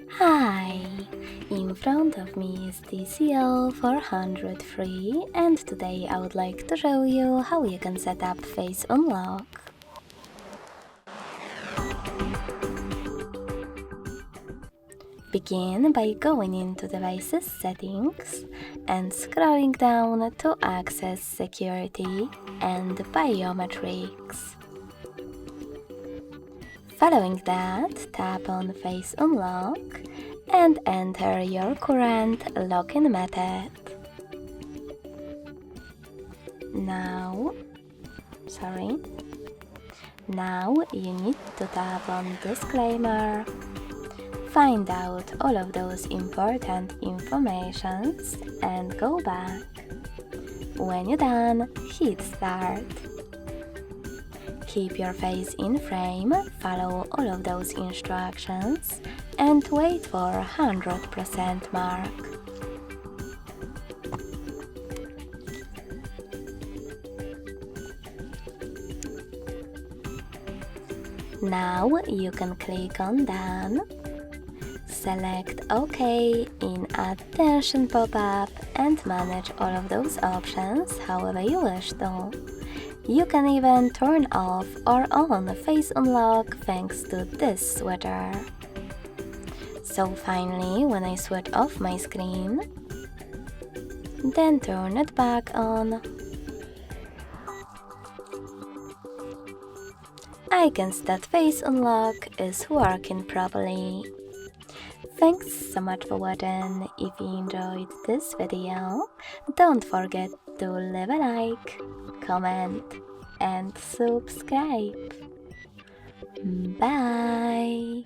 Hi! In front of me is TCL 403 and today I would like to show you how you can set up Face Unlock. Begin by going into Devices Settings and scrolling down to access Security and Biometrics. Following that, tap on Face Unlock and enter your current login method. Now you need to tap on Disclaimer, find out all of those important informations and go back. When you're done, hit Start. Keep your face in frame, follow all of those instructions, and wait for 100% mark. Now you can click on Done, select OK in Attention pop-up and manage all of those options however you wish to. You can even turn off or on Face Unlock thanks to this switcher. So finally, when I switch off my screen, then turn it back on, I can see that Face Unlock is working properly. Thanks so much for watching. If you enjoyed this video, don't forget to leave a like, comment and subscribe. Bye!